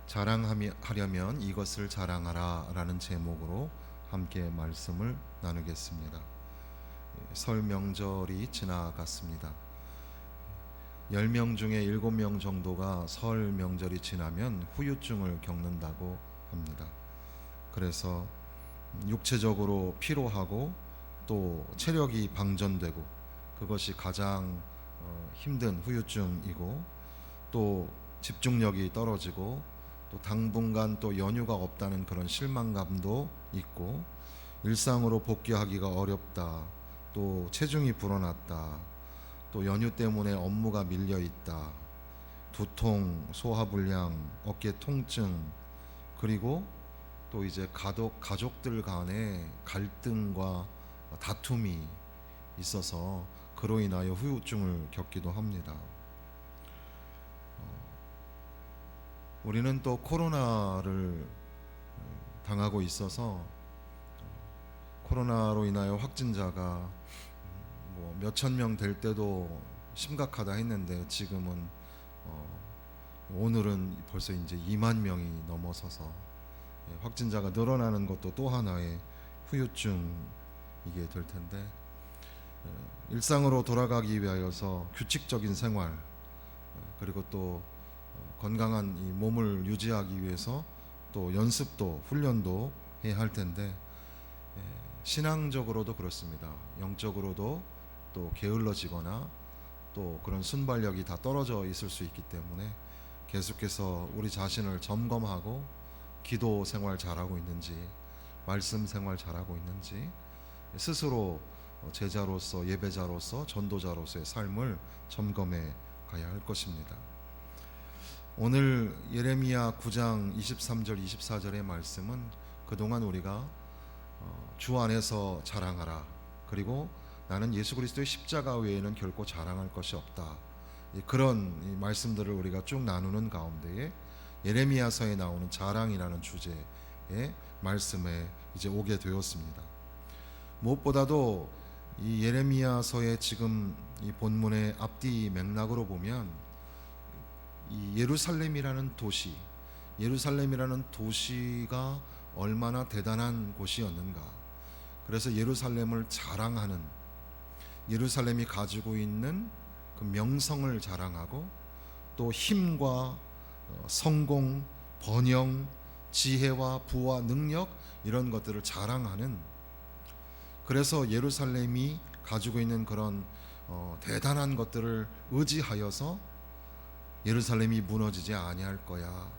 자랑하려면 이것을 자랑하라 라는 제목으로 함께 말씀을 나누겠습니다. 설 명절이 지나갔습니다. 10명 중에 7명 정도가 설 명절이 지나면 후유증을 겪는다고 합니다. 그래서 육체적으로 피로하고 또 체력이 방전되고 그것이 가장 힘든 후유증이고, 또 집중력이 떨어지고 또 당분간 또 연휴가 없다는 그런 실망감도 있고, 일상으로 복귀하기가 어렵다, 또 체중이 불어났다, 또 연휴 때문에 업무가 밀려 있다, 두통, 소화불량, 어깨 통증, 그리고 또 이제 가족들 간의 갈등과 다툼이 있어서 그로 인하여 후유증을 겪기도 합니다. 우리는 또 코로나를 당하고 있어서 코로나로 인하여 확진자가 몇천 명 될 때도 심각하다 했는데, 지금은 오늘은 벌써 이제 2만 명이 넘어서서 확진자가 늘어나는 것도 또 하나의 후유증이게 될 텐데, 일상으로 돌아가기 위하여서 규칙적인 생활, 그리고 또 건강한 이 몸을 유지하기 위해서 또 연습도 훈련도 해야 할 텐데, 신앙적으로도 그렇습니다. 영적으로도 또 게을러지거나 또 그런 순발력이 다 떨어져 있을 수 있기 때문에 계속해서 우리 자신을 점검하고 기도 생활 잘하고 있는지, 말씀 생활 잘하고 있는지, 스스로 제자로서, 예배자로서, 전도자로서의 삶을 점검해 가야 할 것입니다. 오늘 예레미야 9장 23절 24절의 말씀은 그동안 우리가 주 안에서 자랑하라, 그리고 나는 예수 그리스도의 십자가 외에는 결코 자랑할 것이 없다, 그런 말씀들을 우리가 쭉 나누는 가운데에 예레미야서에 나오는 자랑이라는 주제의 말씀에 이제 오게 되었습니다. 무엇보다도 이 예레미야서의 지금 이 본문의 앞뒤 맥락으로 보면 이 예루살렘이라는 도시가 얼마나 대단한 곳이었는가, 그래서 예루살렘을 자랑하는, 예루살렘이 가지고 있는 그 명성을 자랑하고 또 힘과 성공, 번영, 지혜와 부와 능력, 이런 것들을 자랑하는, 그래서 예루살렘이 가지고 있는 그런 대단한 것들을 의지하여서 예루살렘이 무너지지 아니할 거야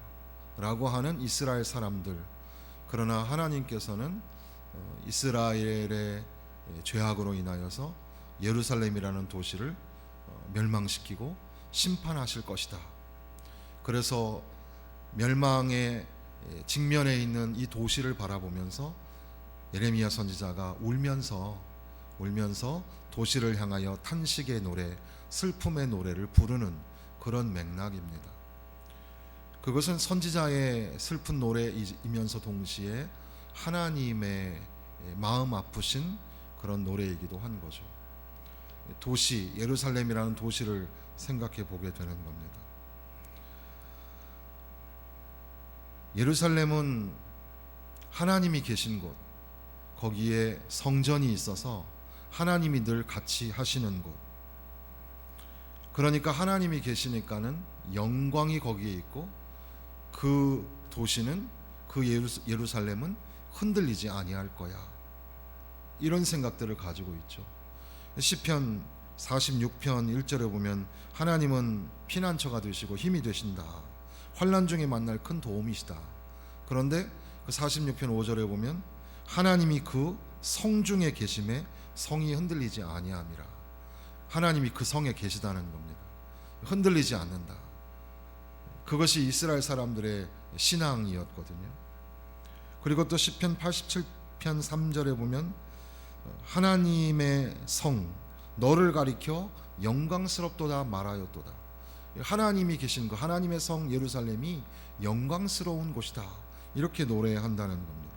라고 하는 이스라엘 사람들. 그러나 하나님께서는 이스라엘의 죄악으로 인하여서 예루살렘이라는 도시를 멸망시키고 심판하실 것이다. 그래서 멸망의 직면에 있는 이 도시를 바라보면서 예레미야 선지자가 울면서 도시를 향하여 탄식의 노래, 슬픔의 노래를 부르는 그런 맥락입니다. 그것은 선지자의 슬픈 노래이면서 동시에 하나님의 마음 아프신 그런 노래이기도 한 거죠. 도시, 예루살렘이라는 도시를 생각해 보게 되는 겁니다. 예루살렘은 하나님이 계신 곳, 거기에 성전이 있어서 하나님이 늘 같이 하시는 곳, 그러니까 하나님이 계시니까는 영광이 거기에 있고 그 도시는, 그 예루살렘은 흔들리지 아니할 거야, 이런 생각들을 가지고 있죠. 시편 46편 1절에 보면 하나님은 피난처가 되시고 힘이 되신다, 환난 중에 만날 큰 도움이시다. 그런데 그 46편 5절에 보면 하나님이 그 성중에 계심에 성이 흔들리지 아니함이라, 하나님이 그 성에 계시다는 겁니다. 흔들리지 않는다. 그것이 이스라엘 사람들의 신앙이었거든요. 그리고 또 시편 87편 3절에 보면 하나님의 성 너를 가리켜 영광스럽도다 말하였도다. 하나님이 계신 그 하나님의 성 예루살렘이 영광스러운 곳이다, 이렇게 노래한다는 겁니다.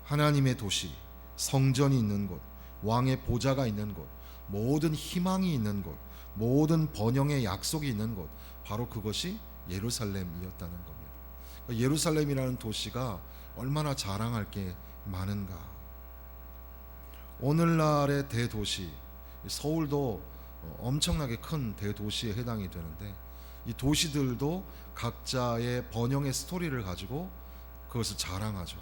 하나님의 도시, 성전이 있는 곳, 왕의 보좌가 있는 곳, 모든 희망이 있는 곳, 모든 번영의 약속이 있는 곳, 바로 그것이 예루살렘이었다는 겁니다. 예루살렘이라는 도시가 얼마나 자랑할 게 많은가. 오늘날의 대도시 서울도 엄청나게 큰 대도시에 해당이 되는데, 이 도시들도 각자의 번영의 스토리를 가지고 그것을 자랑하죠.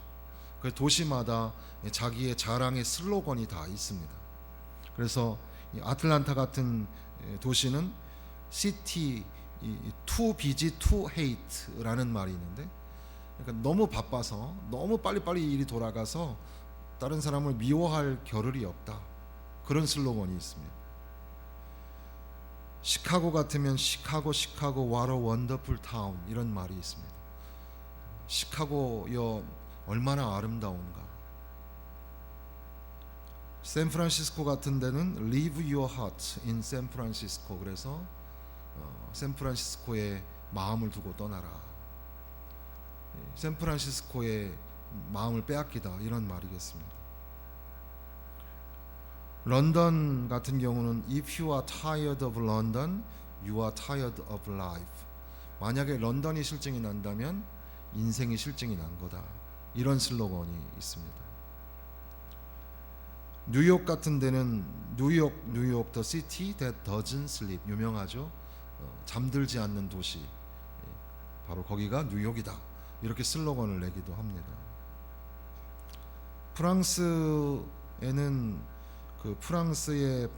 그 도시마다 자기의 자랑의 슬로건이 다 있습니다. 그래서 이 아틀란타 같은 도시는 City too busy to hate라는 말이 있는데, 그러니까 너무 바빠서 너무 빨리빨리 일이 돌아가서 다른 사람을 미워할 겨를이 없다, 그런 슬로건이 있습니다. 시카고 같으면 시카고 what a wonderful town, 이런 말이 있습니다. 시카고여 얼마나 아름다운가. 샌프란시스코 같은 데는 Leave your heart in San Francisco, 그래서 샌프란시스코에 마음을 두고 떠나라. 샌프란시스코의 마음을 빼앗기다, 이런 말이겠습니다. 런던 같은 경우는 If you are tired of London, you are tired of life. 만약에 런던이 실증이 난다면 인생이 실증이 난 거다, 이런 슬로건이 있습니다. 뉴욕 같은 데는 뉴욕 the city that doesn't sleep, 유명하죠. 잠들지 않는 도시, 바로 거기가 뉴욕이다, 이렇게 슬로건을 내기도 합니다. 프랑스에는 그 프랑스의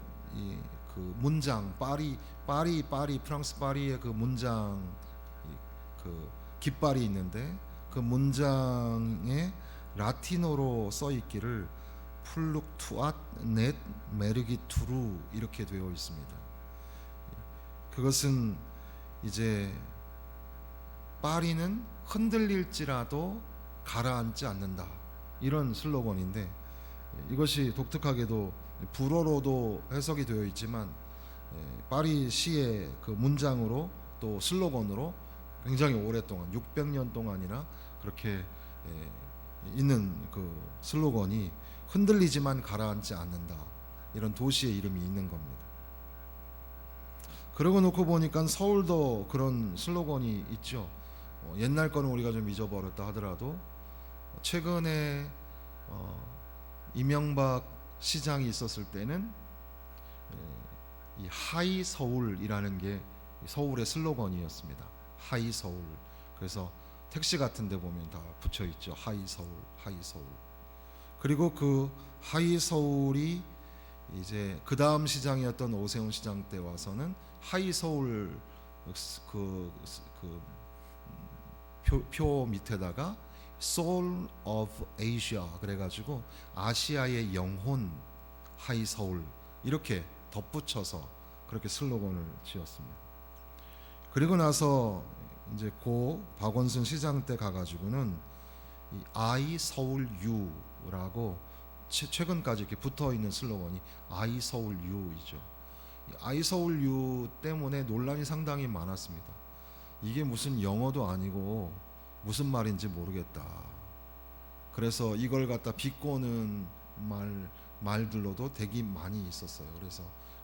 그 문장 파리 프랑스 파리의 그 문장, 그 깃발이 있는데, 그 문장에 라틴어로 써 있기를 플룩투앗 넷 메르기투루, 이렇게 되어 있습니다. 그것은 이제 파리는 흔들릴지라도 가라앉지 않는다, 이런 슬로건인데, 이것이 독특하게도 불어로도 해석이 되어 있지만 파리 시의 그 문장으로 또 슬로건으로 굉장히 오랫동안 600년 동안이나 그렇게 있는 그 슬로건이 흔들리지만 가라앉지 않는다, 이런 도시의 이름이 있는 겁니다. 그러고 놓고 보니까 서울도 그런 슬로건이 있죠. 옛날 거는 우리가 좀 잊어버렸다 하더라도 최근에 이명박 시장이 있었을 때는 이 하이 서울이라는 게 서울의 슬로건이었습니다. 하이 서울. 그래서 택시 같은 데 보면 다 붙여 있죠. 하이 서울, 하이 서울. 그리고 그 하이 서울이 이제 그 다음 시장이었던 오세훈 시장 때 와서는 하이 서울 표 밑에다가 Soul of Asia, 그래가지고 아시아의 영혼 하이 서울, 이렇게 덧붙여서 그렇게 슬로건을 지었습니다. 그리고 나서 이제 고 박원순 시장 때 가가지고는 이 I 서울 U라고 최근까지 이렇게 붙어 있는 슬로건이 I 서울 U이죠. I 서울 U 때문에 논란이 상당히 많았습니다. 이게 무슨 영어도 아니고 무슨 말인지 모르겠다. 그래서 이걸 갖다 비꼬는 말들로도 되게 많이 있었어요. 그래서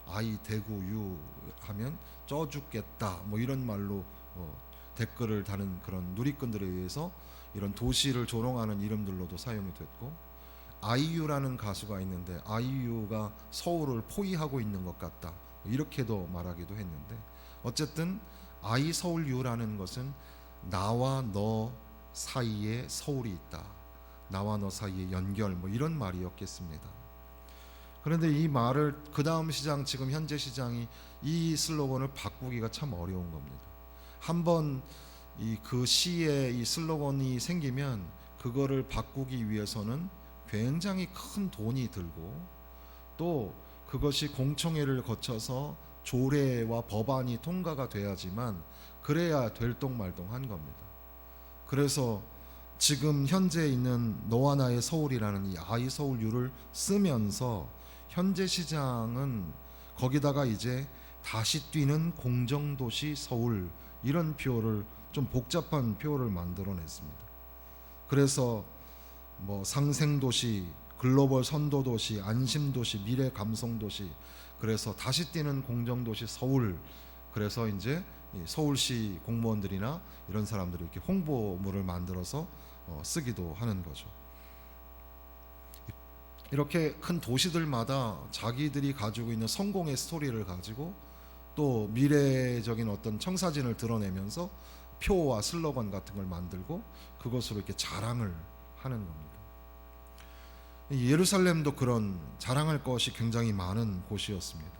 아이 대구 유 하면 쪄 죽겠다, 뭐 이런 말로 댓글을 다는 그런 누리꾼들에 의해서 이런 도시를 조롱하는 이름들로도 사용이 됐고, 아이유라는 가수가 있는데 아이유가 서울을 포위하고 있는 것 같다, 이렇게도 말하기도 했는데, 어쨌든 아이 서울유라는 것은 나와 너 사이에 서울이 있다, 나와 너 사이에 연결, 뭐 이런 말이었겠습니다. 그런데 이 말을 그 다음 시장, 지금 현재 시장이 이 슬로건을 바꾸기가 참 어려운 겁니다. 한번 그 시에 이 슬로건이 생기면 그거를 바꾸기 위해서는 굉장히 큰 돈이 들고, 또 그것이 공청회를 거쳐서 조례와 법안이 통과가 돼야지만 그래야 될똥말똥한 겁니다. 그래서 지금 현재 있는 너와 나의 서울이라는 이 아이 서울유를 쓰면서 현재 시장은 거기다가 이제 다시 뛰는 공정도시 서울, 이런 표를 좀 복잡한 표를 만들어냈습니다. 그래서 뭐 상생도시, 글로벌 선도도시, 안심도시, 미래 감성도시, 그래서 다시 뛰는 공정도시 서울, 그래서 이제 서울시 공무원들이나 이런 사람들이 이렇게 홍보물을 만들어서 쓰기도 하는 거죠. 이렇게 큰 도시들마다 자기들이 가지고 있는 성공의 스토리를 가지고 또 미래적인 어떤 청사진을 드러내면서 표와 슬로건 같은 걸 만들고 그것으로 이렇게 자랑을 하는 겁니다. 예루살렘도 그런 자랑할 것이 굉장히 많은 곳이었습니다.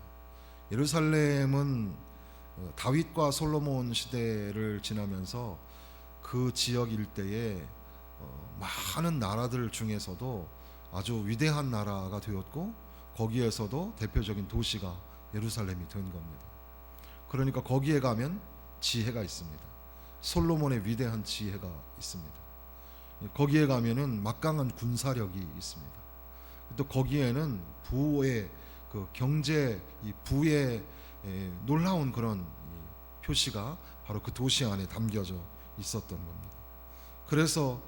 예루살렘은 다윗과 솔로몬 시대를 지나면서 그 지역 일대에 많은 나라들 중에서도 아주 위대한 나라가 되었고 거기에서도 대표적인 도시가 예루살렘이 된 겁니다. 그러니까 거기에 가면 지혜가 있습니다. 솔로몬의 위대한 지혜가 있습니다. 거기에 가면은 막강한 군사력이 있습니다. 또 거기에는 부의 그 경제, 이 부의 놀라운 그런 표시가 바로 그 도시 안에 담겨져 있었던 겁니다. 그래서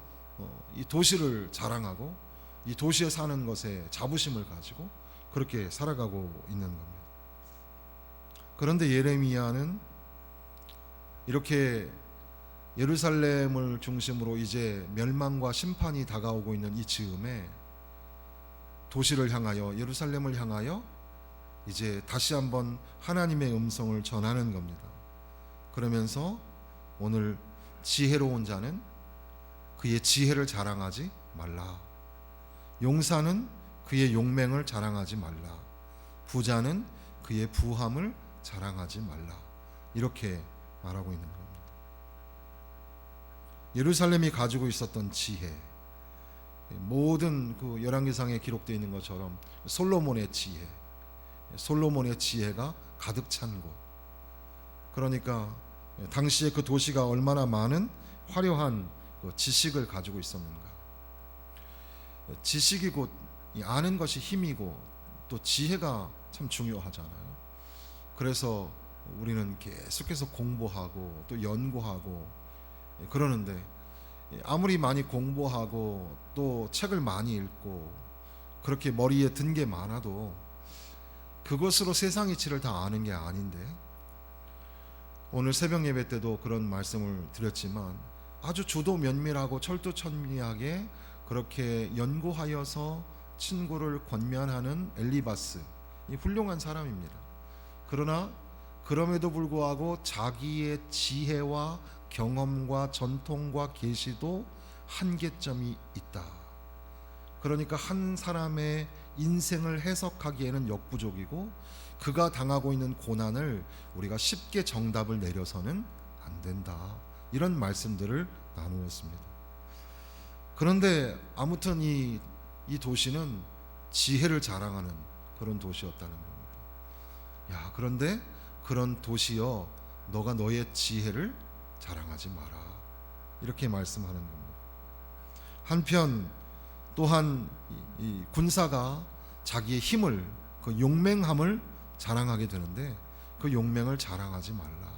이 도시를 자랑하고 이 도시에 사는 것에 자부심을 가지고 그렇게 살아가고 있는 겁니다. 그런데 예레미야는 이렇게 예루살렘을 중심으로 이제 멸망과 심판이 다가오고 있는 이 즈음에 도시를 향하여, 예루살렘을 향하여 이제 다시 한번 하나님의 음성을 전하는 겁니다. 그러면서 오늘 지혜로운 자는 그의 지혜를 자랑하지 말라. 용사는 그의 용맹을 자랑하지 말라. 부자는 그의 부함을 자랑하지 말라. 이렇게 말하고 있는 겁니다. 예루살렘이 가지고 있었던 지혜, 모든 그 열왕기상에 기록되어 있는 것처럼 솔로몬의 지혜, 솔로몬의 지혜가 가득 찬 곳. 그러니까 당시에 그 도시가 얼마나 많은 화려한 그 지식을 가지고 있었는가. 지식이 곧 아는 것이 힘이고 또 지혜가 참 중요하잖아요. 그래서 우리는 계속해서 공부하고 또 연구하고 그러는데 아무리 많이 공부하고 또 책을 많이 읽고 그렇게 머리에 든 게 많아도 그것으로 세상 이치를 다 아는 게 아닌데, 오늘 새벽 예배 때도 그런 말씀을 드렸지만 아주 주도 면밀하고 철두철미하게 그렇게 연구하여서 친구를 권면하는 엘리바스, 이 훌륭한 사람입니다. 그러나 그럼에도 불구하고 자기의 지혜와 경험과 전통과 계시도 한계점이 있다. 그러니까 한 사람의 인생을 해석하기에는 역부족이고 그가 당하고 있는 고난을 우리가 쉽게 정답을 내려서는 안 된다. 이런 말씀들을 나누었습니다. 그런데 아무튼 이 도시는 지혜를 자랑하는 그런 도시였다는 겁니다. 야, 그런데 그런 도시여, 너가 너의 지혜를 자랑하지 마라. 이렇게 말씀하는 겁니다. 한편 또한 이 군사가 자기의 힘을, 그 용맹함을 자랑하게 되는데 그 용맹을 자랑하지 말라.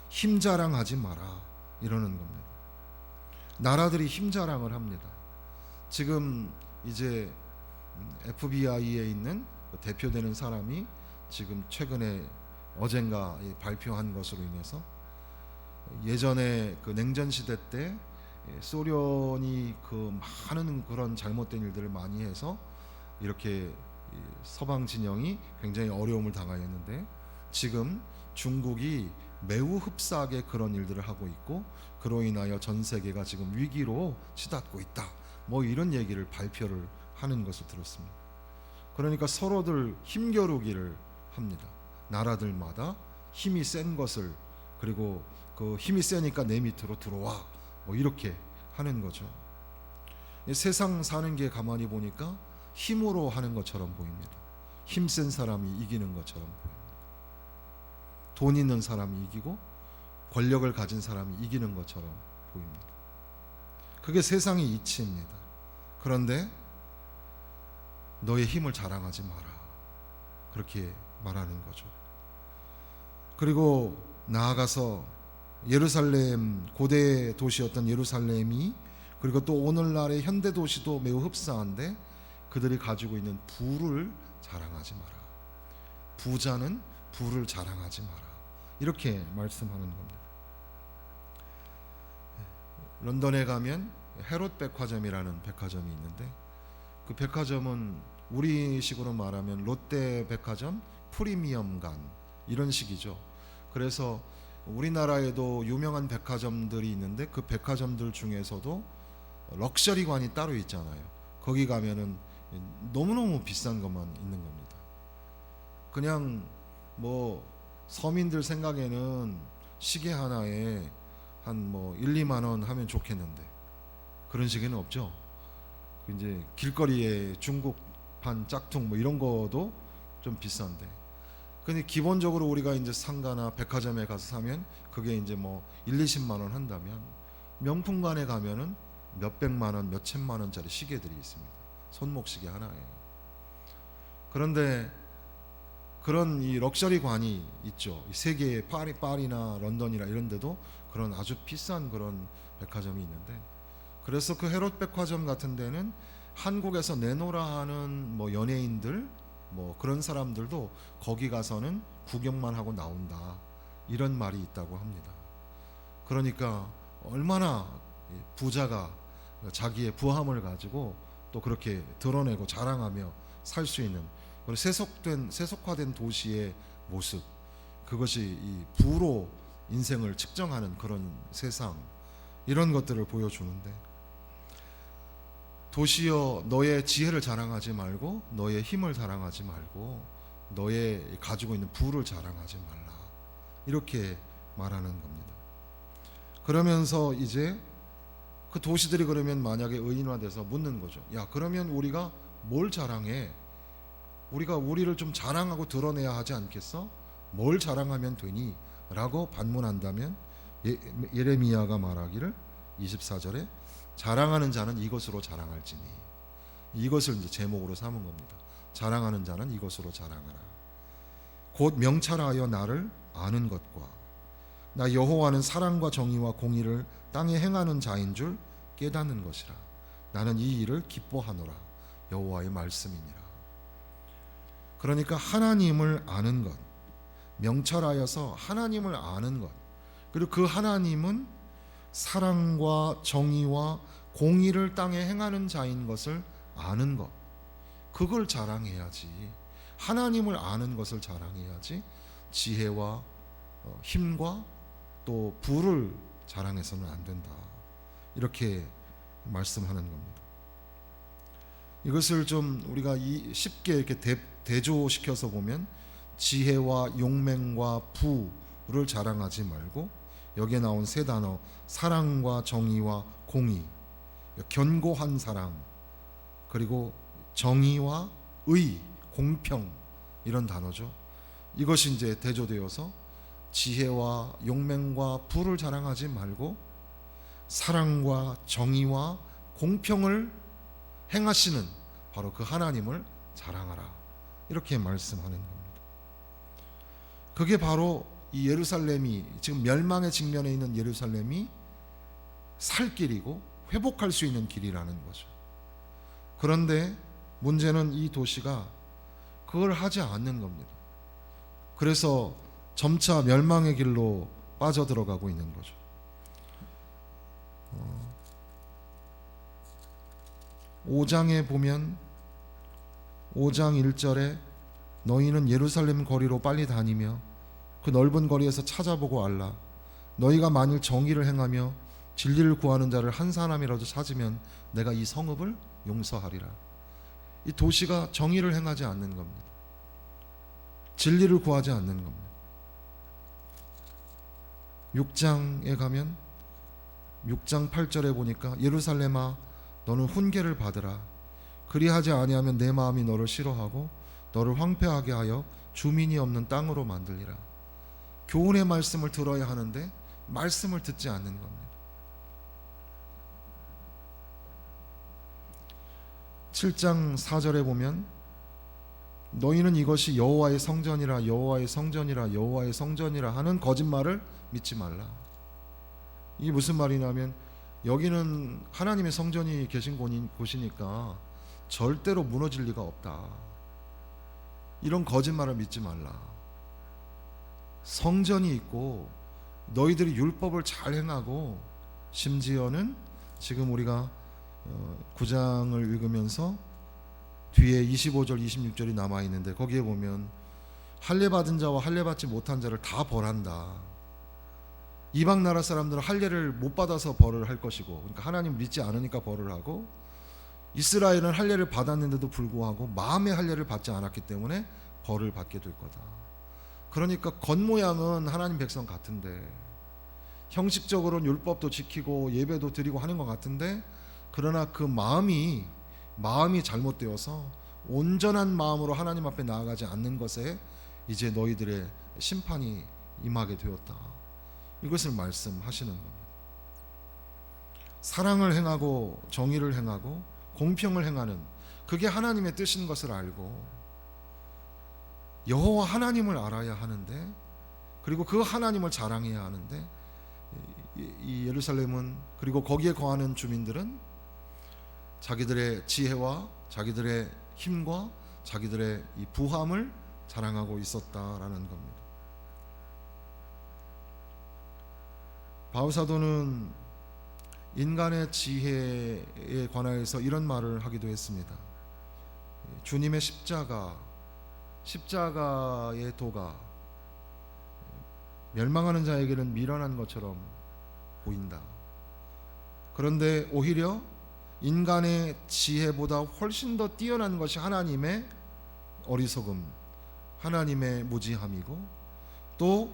힘 자랑하지 마라. 이러는 겁니다. 나라들이 힘 자랑을 합니다. 지금 이제 FBI에 있는 대표되는 사람이 지금 최근에 어젠가 발표한 것으로 인해서 예전에 그 냉전 시대 때 소련이 그 많은 그런 잘못된 일들을 많이 해서 이렇게 서방 진영이 굉장히 어려움을 당하였는데 지금 중국이 매우 흡사하게 그런 일들을 하고 있고 그로 인하여 전 세계가 지금 위기로 치닫고 있다. 뭐 이런 얘기를 발표를 하는 것을 들었습니다. 그러니까 서로들 힘겨루기를 합니다. 나라들마다 힘이 센 것을, 그리고 그 힘이 세니까 내 밑으로 들어와, 뭐 이렇게 하는 거죠. 세상 사는 게 가만히 보니까 힘으로 하는 것처럼 보입니다. 힘센 사람이 이기는 것처럼 보입니다. 돈 있는 사람이 이기고 권력을 가진 사람이 이기는 것처럼 보입니다. 그게 세상의 이치입니다. 그런데 너의 힘을 자랑하지 마라. 그렇게 말하는 거죠. 그리고 나아가서 예루살렘, 고대 도시였던 예루살렘이, 그리고 또 오늘날의 현대 도시도 매우 흡사한데 그들이 가지고 있는 부를 자랑하지 마라. 부자는 부를 자랑하지 마라. 이렇게 말씀하는 겁니다. 런던에 가면 헤롯 백화점이라는 백화점이 있는데, 그 백화점은 우리식으로 말하면 롯데 백화점, 프리미엄관 이런 식이죠. 그래서 우리나라에도 유명한 백화점들이 있는데 그 백화점들 중에서도 럭셔리관이 따로 있잖아요. 거기 가면은 너무너무 비싼 것만 있는 겁니다. 그냥 뭐 서민들 생각에는 시계 하나에 한 뭐 1, 2만 원 하면 좋겠는데 그런 시계는 없죠. 이제 길거리에 중국판 짝퉁 뭐 이런 거도 좀 비싼데, 근데 기본적으로 우리가 이제 상가나 백화점에 가서 사면 그게 이제 뭐 1, 20만 원 한다면, 명품관에 가면은 몇 백만 원, 몇 천만 원짜리 시계들이 있습니다. 손목 시계 하나에. 그런데 그런 이 럭셔리 관이 있죠. 세계의 파리나 런던이나 이런 데도 그런 아주 비싼 그런 백화점이 있는데, 그래서 그 헤롯 백화점 같은 데는 한국에서 내노라 하는 뭐 연예인들 뭐 그런 사람들도 거기 가서는 구경만 하고 나온다, 이런 말이 있다고 합니다. 그러니까 얼마나 부자가 자기의 부함을 가지고 또 그렇게 드러내고 자랑하며 살 수 있는 그런 세속화된 도시의 모습, 그것이 이 부로 인생을 측정하는 그런 세상, 이런 것들을 보여주는데, 도시여 너의 지혜를 자랑하지 말고 너의 힘을 자랑하지 말고 너의 가지고 있는 부를 자랑하지 말라, 이렇게 말하는 겁니다. 그러면서 이제 그 도시들이 그러면 만약에 의인화돼서 묻는 거죠. 야, 그러면 우리가 뭘 자랑해? 우리가 우리를 좀 자랑하고 드러내야 하지 않겠어? 뭘 자랑하면 되니? 라고 반문한다면 예레미야가 말하기를 24절에 자랑하는 자는 이것으로 자랑할지니, 이것을 이제 제목으로 삼은 겁니다. 자랑하는 자는 이것으로 자랑하라. 곧 명찰하여 나를 아는 것과 나 여호와는 사랑과 정의와 공의를 땅에 행하는 자인 줄 깨닫는 것이라. 나는 이 일을 기뻐하노라. 여호와의 말씀이니라. 그러니까 하나님을 아는 것, 명철하여서 하나님을 아는 것, 그리고 그 하나님은 사랑과 정의와 공의를 땅에 행하는 자인 것을 아는 것, 그걸 자랑해야지. 하나님을 아는 것을 자랑해야지 지혜와 힘과 또 부를 자랑해서는 안 된다, 이렇게 말씀하는 겁니다. 이것을 좀 우리가 쉽게 이렇게 대조시켜서 보면, 지혜와 용맹과 부를 자랑하지 말고 여기에 나온 세 단어, 사랑과 정의와 공의, 견고한 사랑, 그리고 정의와 의, 공평, 이런 단어죠. 이것이 이제 대조되어서 지혜와 용맹과 부를 자랑하지 말고 사랑과 정의와 공평을 행하시는 바로 그 하나님을 자랑하라, 이렇게 말씀하는 겁니다. 그게 바로 이 예루살렘이, 지금 멸망의 직면에 있는 예루살렘이 살 길이고 회복할 수 있는 길이라는 거죠. 그런데 문제는 이 도시가 그걸 하지 않는 겁니다. 그래서 점차 멸망의 길로 빠져들어가고 있는 거죠. 5장에 보면 5장 1절에 너희는 예루살렘 거리로 빨리 다니며 그 넓은 거리에서 찾아보고 알라. 너희가 만일 정의를 행하며 진리를 구하는 자를 한 사람이라도 찾으면 내가 이 성읍을 용서하리라. 이 도시가 정의를 행하지 않는 겁니다. 진리를 구하지 않는 겁니다. 6장에 가면 6장 8절에 보니까 예루살렘아 너는 훈계를 받으라. 그리하지 아니하면 내 마음이 너를 싫어하고 너를 황폐하게 하여 주민이 없는 땅으로 만들리라. 교훈의 말씀을 들어야 하는데 말씀을 듣지 않는 겁니다. 7장 4절에 보면 너희는 이것이 여호와의 성전이라 여호와의 성전이라 여호와의 성전이라 하는 거짓말을 믿지 말라. 이게 무슨 말이냐면, 여기는 하나님의 성전이 계신 곳이니까 절대로 무너질 리가 없다, 이런 거짓말을 믿지 말라. 성전이 있고 너희들이 율법을 잘 행하고 심지어는 지금 우리가 9장을 읽으면서 뒤에 25절 26절이 남아있는데 거기에 보면 할례 받은 자와 할례 받지 못한 자를 다 벌한다. 이방 나라 사람들은 할례를 못 받아서 벌을 할 것이고, 그러니까 하나님 믿지 않으니까 벌을 하고, 이스라엘은 할례를 받았는데도 불구하고 마음의 할례를 받지 않았기 때문에 벌을 받게 될 거다. 그러니까 겉모양은 하나님 백성 같은데, 형식적으로는 율법도 지키고 예배도 드리고 하는 것 같은데, 그러나 그 마음이 잘못되어서 온전한 마음으로 하나님 앞에 나아가지 않는 것에 이제 너희들의 심판이 임하게 되었다. 이것을 말씀하시는 겁니다. 사랑을 행하고 정의를 행하고 공평을 행하는, 그게 하나님의 뜻인 것을 알고 여호와 하나님을 알아야 하는데, 그리고 그 하나님을 자랑해야 하는데, 이 예루살렘은, 그리고 거기에 거하는 주민들은 자기들의 지혜와 자기들의 힘과 자기들의 이 부함을 자랑하고 있었다라는 겁니다. 바울 사도는 인간의 지혜에 관하여서 이런 말을 하기도 했습니다. 주님의 십자가의 도가 멸망하는 자에게는 미련한 것처럼 보인다. 그런데 오히려 인간의 지혜보다 훨씬 더 뛰어난 것이 하나님의 어리석음, 하나님의 무지함이고, 또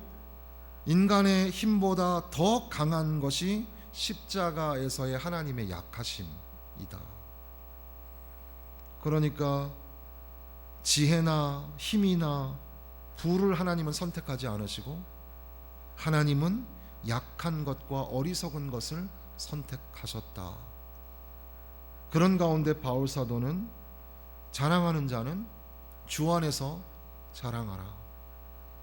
인간의 힘보다 더 강한 것이 십자가에서의 하나님의 약하심이다. 그러니까 지혜나 힘이나 부를 하나님은 선택하지 않으시고, 하나님은 약한 것과 어리석은 것을 선택하셨다. 그런 가운데 바울 사도는 자랑하는 자는 주 안에서 자랑하라.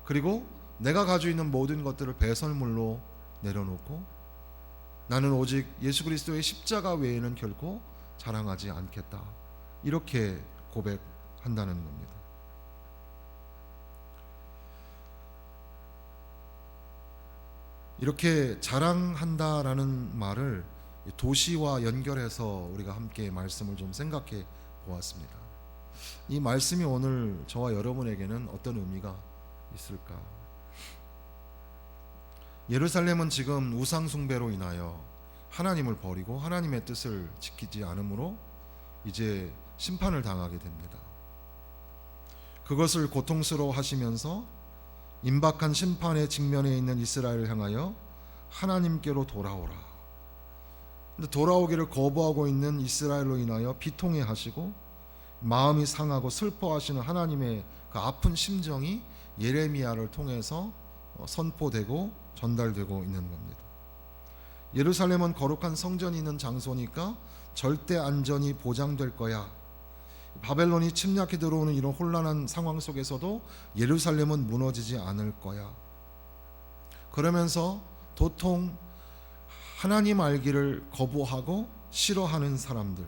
그리고 내가 가지고 있는 모든 것들을 배설물로 내려놓고 나는 오직 예수 그리스도의 십자가 외에는 결코 자랑하지 않겠다. 이렇게 고백한다는 겁니다. 이렇게 자랑한다라는 말을 도시와 연결해서 우리가 함께 말씀을 좀 생각해 보았습니다. 이 말씀이 오늘 저와 여러분에게는 어떤 의미가 있을까? 예루살렘은 지금 우상 숭배로 인하여 하나님을 버리고 하나님의 뜻을 지키지 않으므로 이제 심판을 당하게 됩니다. 그것을 고통스러워 하시면서 임박한 심판의 직면에 있는 이스라엘을 향하여 하나님께로 돌아오라. 근데 돌아오기를 거부하고 있는 이스라엘로 인하여 비통해 하시고 마음이 상하고 슬퍼하시는 하나님의 그 아픈 심정이 예레미야를 통해서 선포되고 전달되고 있는 겁니다. 예루살렘은 거룩한 성전이 있는 장소니까 절대 안전이 보장될 거야. 바벨론이 침략해 들어오는 이런 혼란한 상황 속에서도 예루살렘은 무너지지 않을 거야. 그러면서 도통 하나님 알기를 거부하고 싫어하는 사람들,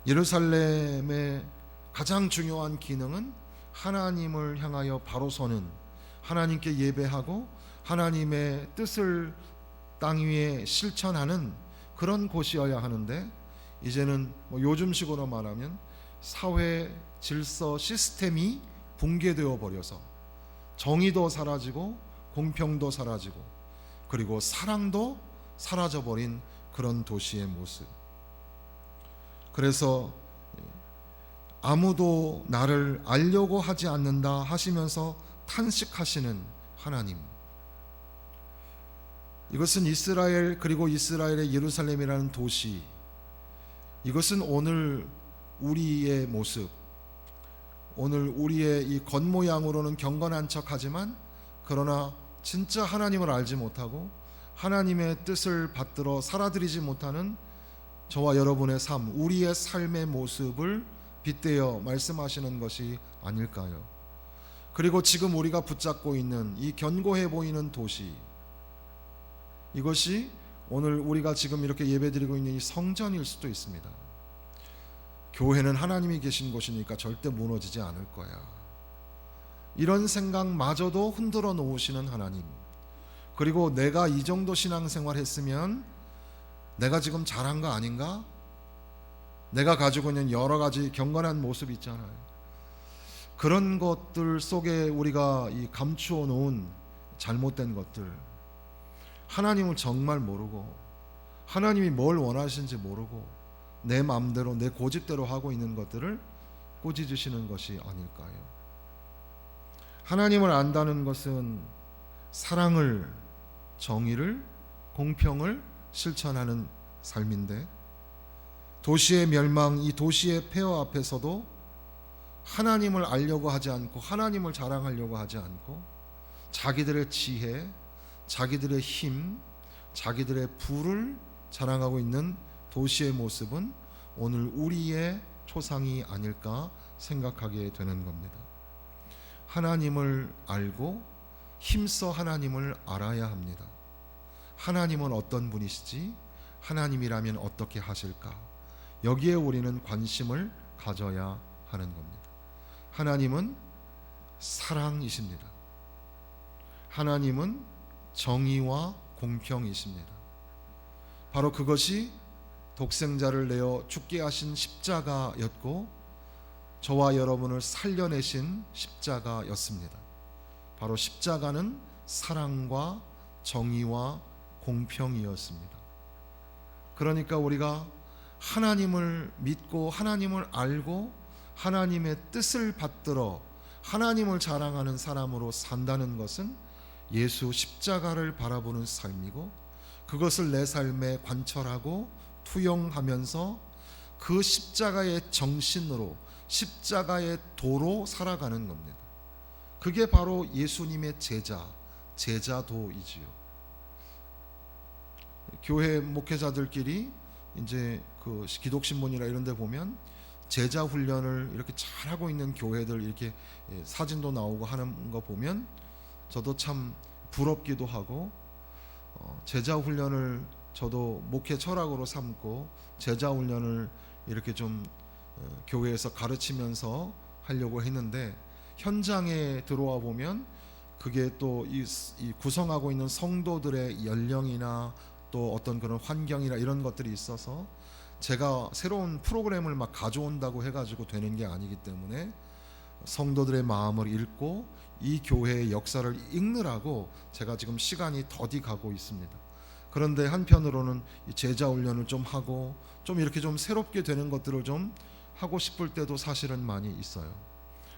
예루살렘의 가장 중요한 기능은 하나님을 향하여 바로 서는, 하나님께 예배하고 하나님의 뜻을 땅 위에 실천하는 그런 곳이어야 하는데, 이제는 요즘식으로 말하면 사회 질서 시스템이 붕괴되어 버려서 정의도 사라지고 공평도 사라지고 그리고 사랑도 사라져버린 그런 도시의 모습. 그래서 아무도 나를 알려고 하지 않는다 하시면서 탄식하시는 하나님, 이것은 이스라엘, 그리고 이스라엘의 예루살렘이라는 도시, 이것은 오늘 우리의 모습, 오늘 우리의 이 겉모양으로는 경건한 척하지만 그러나 진짜 하나님을 알지 못하고 하나님의 뜻을 받들어 살아들이지 못하는 저와 여러분의 삶, 우리의 삶의 모습을 빗대어 말씀하시는 것이 아닐까요? 그리고 지금 우리가 붙잡고 있는 이 견고해 보이는 도시, 이것이 오늘 우리가 지금 이렇게 예배드리고 있는 이 성전일 수도 있습니다. 교회는 하나님이 계신 곳이니까 절대 무너지지 않을 거야. 이런 생각마저도 흔들어 놓으시는 하나님, 그리고 내가 이 정도 신앙생활 했으면 내가 지금 잘한 거 아닌가? 내가 가지고 있는 여러 가지 경건한 모습 있잖아요. 그런 것들 속에 우리가 이 감추어 놓은 잘못된 것들, 하나님을 정말 모르고 하나님이 뭘 원하시는지 모르고 내 마음대로 내 고집대로 하고 있는 것들을 꾸짖으시는 것이 아닐까요? 하나님을 안다는 것은 사랑을, 정의를, 공평을 실천하는 삶인데, 도시의 멸망, 이 도시의 폐허 앞에서도 하나님을 알려고 하지 않고 하나님을 자랑하려고 하지 않고 자기들의 지혜, 자기들의 힘, 자기들의 부를 자랑하고 있는 도시의 모습은 오늘 우리의 초상이 아닐까 생각하게 되는 겁니다. 하나님을 알고 힘써 하나님을 알아야 합니다. 하나님은 어떤 분이시지? 하나님이라면 어떻게 하실까? 여기에 우리는 관심을 가져야 하는 겁니다. 하나님은 사랑이십니다. 하나님은 정의와 공평이십니다. 바로 그것이 독생자를 내어 죽게 하신 십자가였고 저와 여러분을 살려내신 십자가였습니다. 바로 십자가는 사랑과 정의와 공평이었습니다. 그러니까 우리가 하나님을 믿고 하나님을 알고 하나님의 뜻을 받들어 하나님을 자랑하는 사람으로 산다는 것은 예수 십자가를 바라보는 삶이고, 그것을 내 삶에 관철하고 투영하면서 그 십자가의 정신으로, 십자가의 도로 살아가는 겁니다. 그게 바로 예수님의 제자도이지요. 교회 목회자들끼리 이제 그 기독신문이나 이런 데 보면 제자 훈련을 이렇게 잘하고 있는 교회들 이렇게 사진도 나오고 하는 거 보면 저도 참 부럽기도 하고, 제자 훈련을 저도 목회 철학으로 삼고 제자 훈련을 이렇게 좀 교회에서 가르치면서 하려고 했는데, 현장에 들어와 보면 그게 또 이 구성하고 있는 성도들의 연령이나 또 어떤 그런 환경이나 이런 것들이 있어서 제가 새로운 프로그램을 막 가져온다고 해가지고 되는 게 아니기 때문에 성도들의 마음을 읽고 이 교회의 역사를 읽느라고 제가 지금 시간이 더디 가고 있습니다. 그런데 한편으로는 제자 훈련을 좀 하고 좀 이렇게 좀 새롭게 되는 것들을 좀 하고 싶을 때도 사실은 많이 있어요.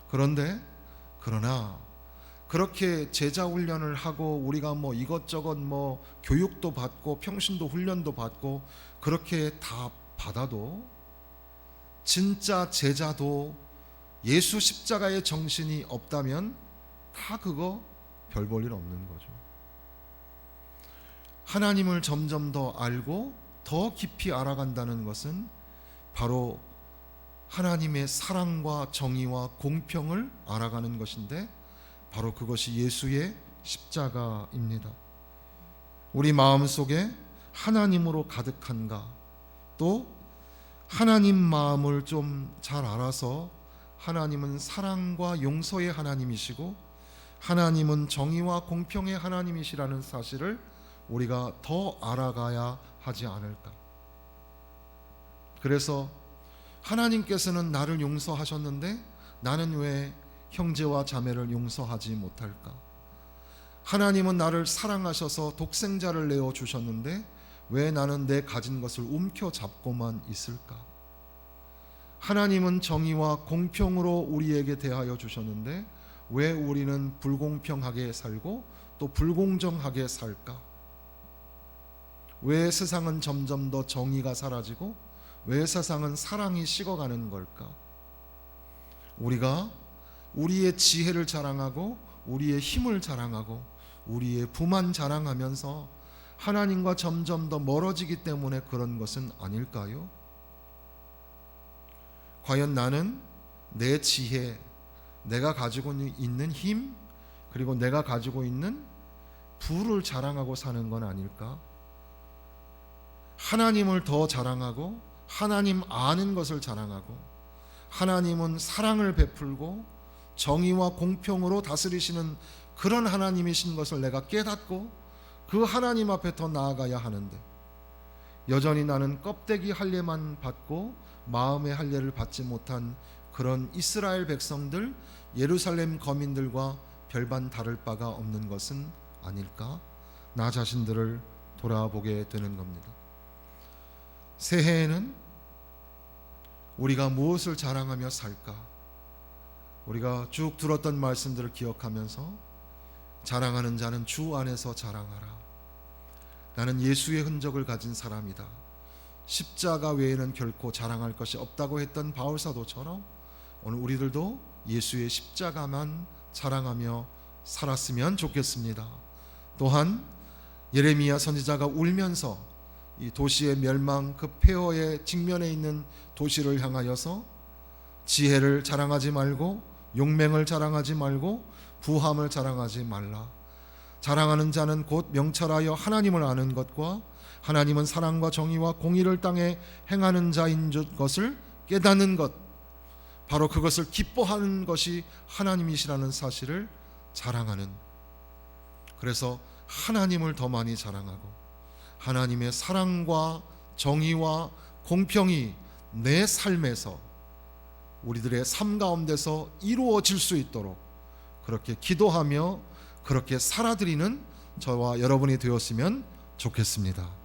그러나 그렇게 제자 훈련을 하고 우리가 뭐 이것저것 뭐 교육도 받고 평신도 훈련도 받고 그렇게 다 받아도 진짜 제자도 예수 십자가의 정신이 없다면 다 그거 별 볼 일 없는 거죠. 하나님을 점점 더 알고 더 깊이 알아간다는 것은 바로 하나님의 사랑과 정의와 공평을 알아가는 것인데, 바로 그것이 예수의 십자가입니다. 우리 마음속에 하나님으로 가득한가, 또 하나님 마음을 좀 잘 알아서 하나님은 사랑과 용서의 하나님이시고 하나님은 정의와 공평의 하나님이시라는 사실을 우리가 더 알아가야 하지 않을까. 그래서 하나님께서는 나를 용서하셨는데 나는 왜 형제와 자매를 용서하지 못할까? 하나님은 나를 사랑하셔서 독생자를 내어 주셨는데 왜 나는 내 가진 것을 움켜잡고만 있을까? 하나님은 정의와 공평으로 우리에게 대하여 주셨는데 왜 우리는 불공평하게 살고 또 불공정하게 살까? 왜 세상은 점점 더 정의가 사라지고 왜 세상은 사랑이 식어가는 걸까? 우리가 우리의 지혜를 자랑하고 우리의 힘을 자랑하고 우리의 부만 자랑하면서 하나님과 점점 더 멀어지기 때문에 그런 것은 아닐까요? 과연 나는 내 지혜, 내가 가지고 있는 힘, 그리고 내가 가지고 있는 부를 자랑하고 사는 건 아닐까? 하나님을 더 자랑하고 하나님 아는 것을 자랑하고 하나님은 사랑을 베풀고 정의와 공평으로 다스리시는 그런 하나님이신 것을 내가 깨닫고 그 하나님 앞에 더 나아가야 하는데, 여전히 나는 껍데기 할례만 받고 마음의 할례를 받지 못한 그런 이스라엘 백성들, 예루살렘 거민들과 별반 다를 바가 없는 것은 아닐까? 나 자신들을 돌아보게 되는 겁니다. 새해에는 우리가 무엇을 자랑하며 살까? 우리가 쭉 들었던 말씀들을 기억하면서 자랑하는 자는 주 안에서 자랑하라. 나는 예수의 흔적을 가진 사람이다. 십자가 외에는 결코 자랑할 것이 없다고 했던 바울 사도처럼 오늘 우리들도 예수의 십자가만 자랑하며 살았으면 좋겠습니다. 또한 예레미야 선지자가 울면서 이 도시의 멸망, 그 폐허의 직면에 있는 도시를 향하여서 지혜를 자랑하지 말고 용맹을 자랑하지 말고 부함을 자랑하지 말라. 자랑하는 자는 곧 명철하여 하나님을 아는 것과 하나님은 사랑과 정의와 공의를 땅에 행하는 자인 것을 깨닫는 것, 바로 그것을 기뻐하는 것이 하나님이시라는 사실을 자랑하는, 그래서 하나님을 더 많이 자랑하고 하나님의 사랑과 정의와 공평이 내 삶에서, 우리들의 삶 가운데서 이루어질 수 있도록 그렇게 기도하며 그렇게 살아드리는 저와 여러분이 되었으면 좋겠습니다.